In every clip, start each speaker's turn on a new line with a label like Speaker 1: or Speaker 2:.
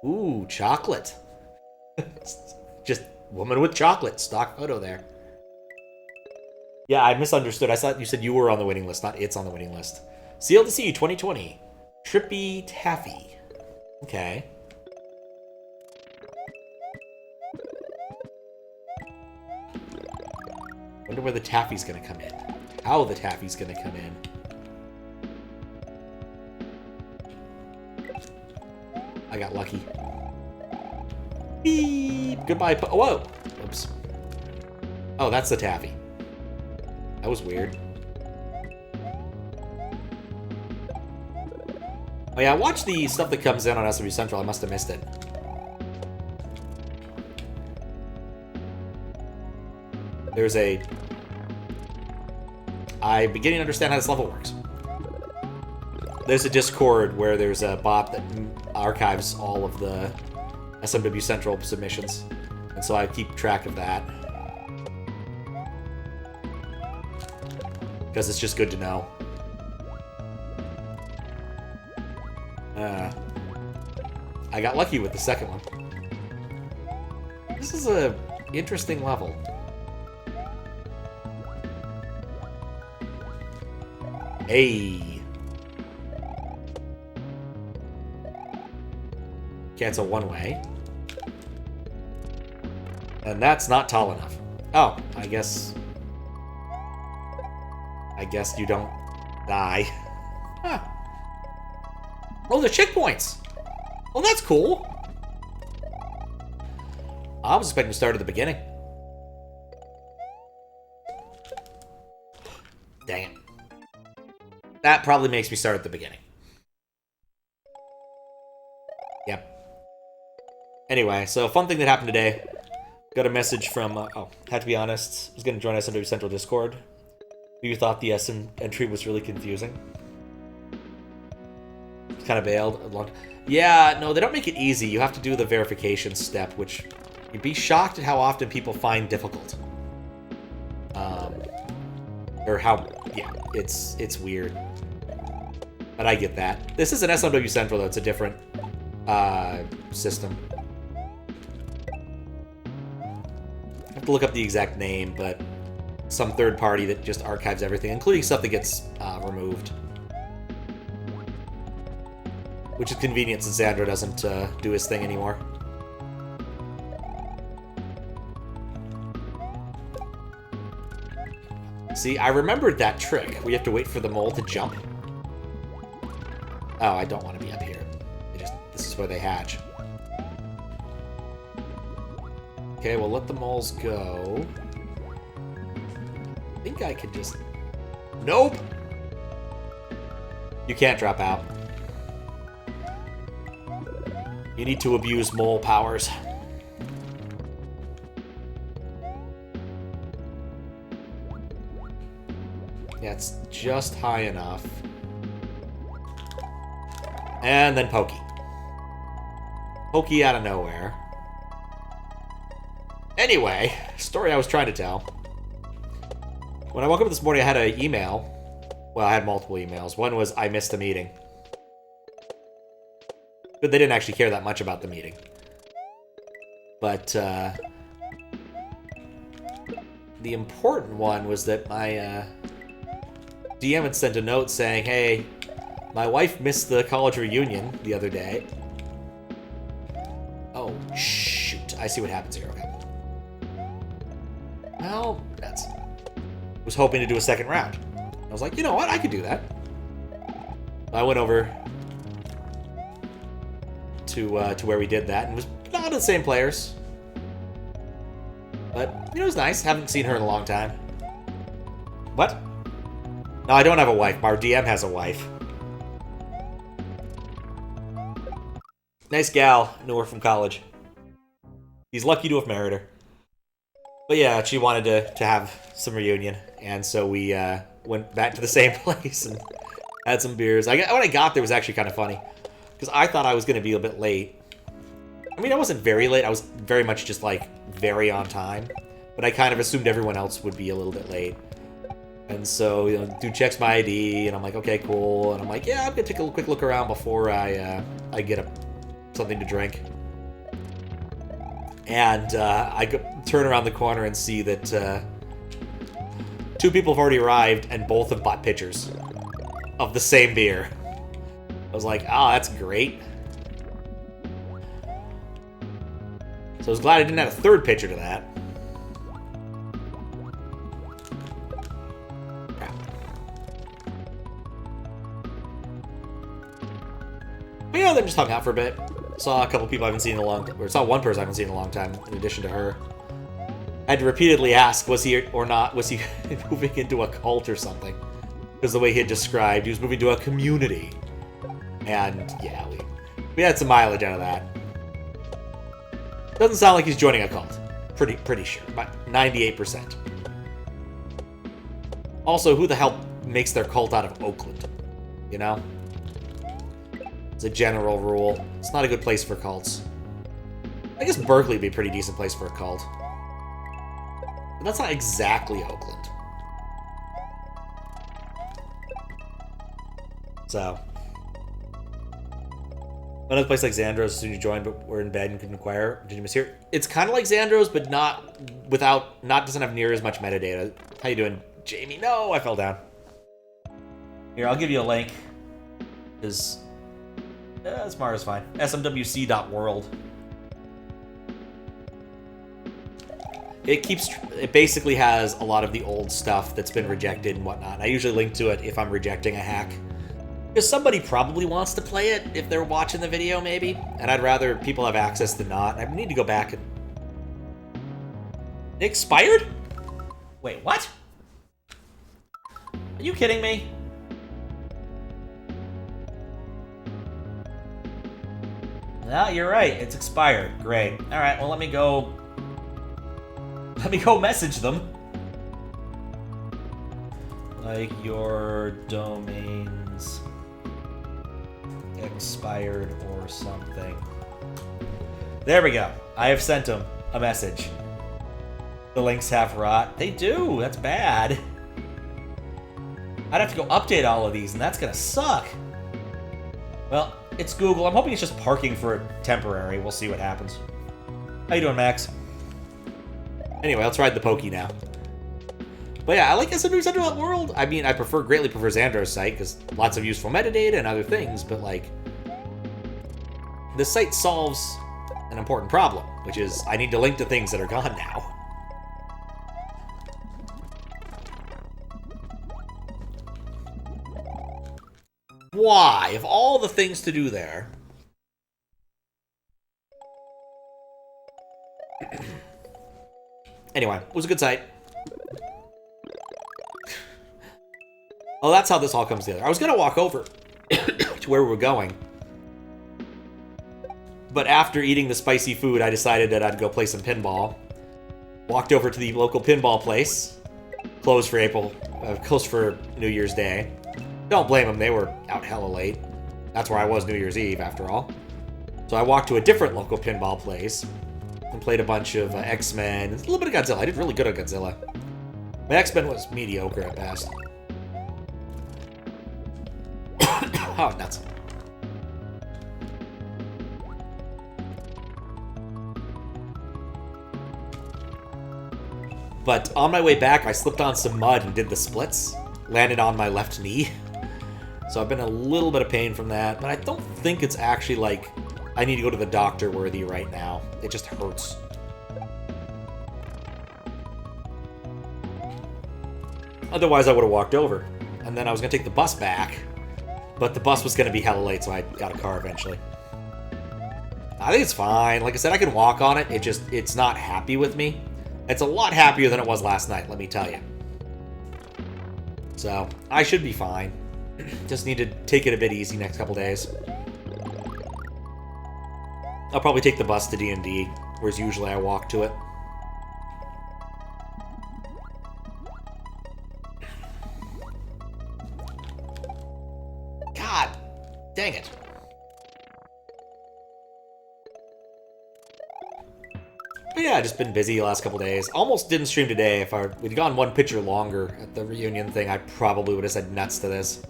Speaker 1: Ooh, chocolate. Just woman with chocolate. Stock photo there. Yeah, I misunderstood. I thought you said you were on the waiting list, not it's on the waiting list. CLDC2020. Trippy Taffy. Okay. Wonder where the taffy's gonna come in. How the taffy's gonna come in. I got lucky. Beep. Goodbye. Whoa. Oops. Oh, that's the taffy. That was weird. Oh yeah, watch the stuff that comes in on SW Central. I must have missed it. There's a... I'm beginning to understand how this level works. There's a Discord where there's a bot that archives all of the SMW Central submissions. And so I keep track of that. Because it's just good to know. I got lucky with the second one. This is a interesting level. Hey. Cancel one way. And that's not tall enough. Oh, I guess you don't die. Huh. Oh, the checkpoints! Well, that's cool. I was expecting to start at the beginning. Dang it. That probably makes me start at the beginning. Yep. Anyway, so fun thing that happened today. Got a message from, had to be honest, I was going to join SMW Central Discord. You thought the SM entry was really confusing. Kind of bailed. Yeah, no, they don't make it easy. You have to do the verification step, which you'd be shocked at how often people find difficult. Or how, yeah, it's weird. But I get that. This is an SMW Central, though. It's a different system. I have to look up the exact name, but some third party that just archives everything, including stuff that gets removed. Which is convenient since Sandro doesn't do his thing anymore. See, I remembered that trick. We have to wait for the mole to jump. Oh, I don't want to be up here. This is where they hatch. Okay, we'll let the moles go. I think I could just... Nope! You can't drop out. You need to abuse mole powers. Yeah, it's just high enough. And then Pokey. Pokey out of nowhere. Anyway, story I was trying to tell. When I woke up this morning, I had an email. Well, I had multiple emails. One was, I missed a meeting. But they didn't actually care that much about the meeting. But, the important one was that my, DM had sent a note saying, hey, my wife missed the college reunion the other day. Oh, shoot. I see what happens here. Okay. Well, that's... was hoping to do a second round. I was like, you know what? I could do that. I went over to where we did that, and it was not the same players. But, you know, it was nice. Haven't seen her in a long time. What? No, I don't have a wife. Our DM has a wife. Nice gal. Knew her from college. He's lucky to have married her. But yeah, she wanted to have some reunion, and so we went back to the same place and had some beers. When I got there, it was actually kind of funny, because I thought I was going to be a bit late. I mean, I wasn't very late. I was very much just, like, very on time. But I kind of assumed everyone else would be a little bit late. And so, you know, dude checks my ID, and I'm like, okay, cool. And I'm like, yeah, I'm going to take a quick look around before I get something to drink. And I turn around the corner and see that 2 people have already arrived, and both have bought pitchers of the same beer. I was like, oh, that's great. So I was glad I didn't have a 3rd pitcher to that. But yeah, then just hung out for a bit. Saw a couple people I haven't seen in a long time, or saw one person I haven't seen in a long time, in addition to her. I had to repeatedly ask, was he or not, was he moving into a cult or something? Because the way he had described, he was moving to a community. And yeah, we had some mileage out of that. Doesn't sound like he's joining a cult. Pretty sure, about 98%. Also, who the hell makes their cult out of Oakland? You know? It's a general rule. It's not a good place for cults. I guess Berkeley would be a pretty decent place for a cult. But that's not exactly Oakland. So. Another place like Xandros, as soon as you joined, but we're in bed and couldn't inquire. Did you miss here? It's kind of like Xandros, but doesn't have near as much metadata. How you doing, Jamie? No, I fell down. Here, I'll give you a link. Because Smara's fine. smwc.world. It basically has a lot of the old stuff that's been rejected and whatnot. I usually link to it if I'm rejecting a hack. Because somebody probably wants to play it if they're watching the video, maybe. And I'd rather people have access than not. I need to go back and... It expired? Wait, what? Are you kidding me? No, you're right. It's expired. Great. Alright, well, let me go message them. Like, your domains expired or something. There we go. I have sent them a message. The links have rot. They do. That's bad. I'd have to go update all of these, and that's gonna suck. Well, it's Google. I'm hoping it's just parking for temporary. We'll see what happens. How you doing, Max? Anyway, let's ride the Pokey now. But yeah, I like smwc.world. I mean, I greatly prefer Xandros' site, because lots of useful metadata and other things, but like, this site solves an important problem, which is I need to link to things that are gone now. Why? Of all the things to do there. Anyway, it was a good site. Oh, that's how this all comes together. I was going to walk over to where we were going. But after eating the spicy food, I decided that I'd go play some pinball. Walked over to the local pinball place. Closed for New Year's Day. Don't blame them, they were out hella late. That's where I was New Year's Eve, after all. So I walked to a different local pinball place and played a bunch of X-Men, a little bit of Godzilla. I did really good at Godzilla. My X-Men was mediocre at best. Oh, nuts. But on my way back, I slipped on some mud and did the splits. Landed on my left knee. So I've been a little bit of pain from that, but I don't think it's actually like I need to go to the doctor worthy right now. It just hurts. Otherwise, I would have walked over. And then I was going to take the bus back. But the bus was going to be hella late, so I got a car eventually. I think it's fine. Like I said, I can walk on it. It's not happy with me. It's a lot happier than it was last night, let me tell you. So, I should be fine. Just need to take it a bit easy next couple days. I'll probably take the bus to D&D, whereas usually I walk to it. God, dang it. But yeah, just been busy the last couple days. Almost didn't stream today. If we'd gone one picture longer at the reunion thing, I probably would have said nuts to this.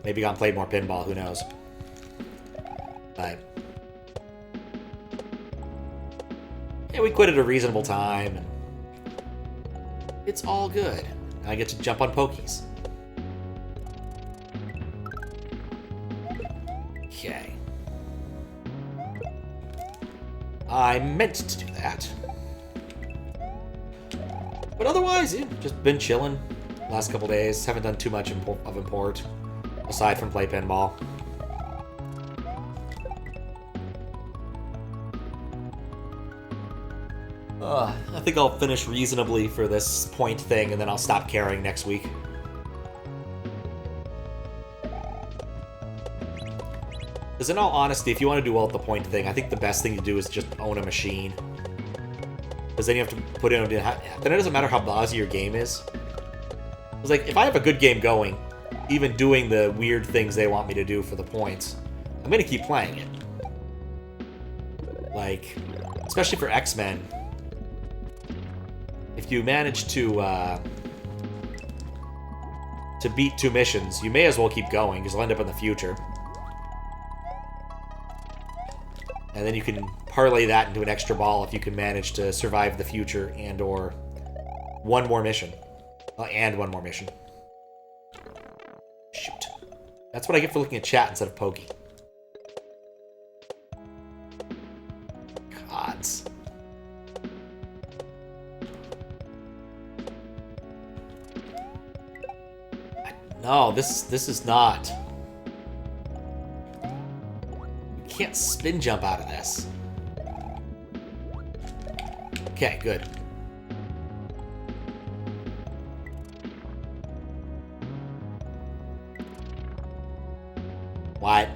Speaker 1: Maybe gone played more pinball, who knows. But Yeah, we quit at a reasonable time. And it's all good. I get to jump on Pokeys. Okay. I meant to do that. But otherwise, yeah, just been chilling last couple days. Haven't done too much of import, aside from play pinball. I think I'll finish reasonably for this point thing, and then I'll stop caring next week. Because in all honesty, if you want to do well at the point thing, I think the best thing to do is just own a machine. Because then you have to put in... Then it doesn't matter how lousy your game is. It's like, if I have a good game going, even doing the weird things they want me to do for the points, I'm going to keep playing it. Like, especially for X-Men, if you manage to beat 2 missions, you may as well keep going, because you'll end up in the future. And then you can parlay that into an extra ball if you can manage to survive the future and or one more mission. And one more mission. Shoot. That's what I get for looking at chat instead of Pokey. Gods. No, this is not... Can't spin jump out of this. Okay, good. What?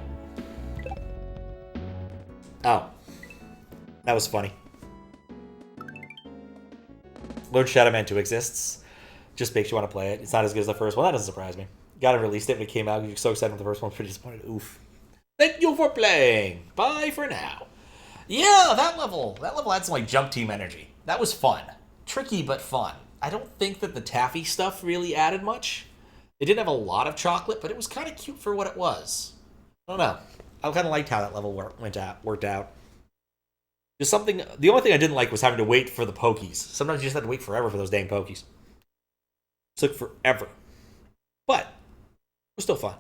Speaker 1: Oh. That was funny. Lord Shadowman 2 exists. Just makes you want to play it. It's not as good as the first one. That doesn't surprise me. Got to release it when it came out. You're so excited when the first one was pretty disappointed. Oof. Thank you for playing. Bye for now. Yeah, that level had some like jump team energy. That was fun. Tricky but fun. I don't think that the taffy stuff really added much. It didn't have a lot of chocolate, but it was kind of cute for what it was. I don't know. I kind of liked how that level worked out. Just something. The only thing I didn't like was having to wait for the Pokeys. Sometimes you just had to wait forever for those dang Pokeys. It took forever, but it was still fun.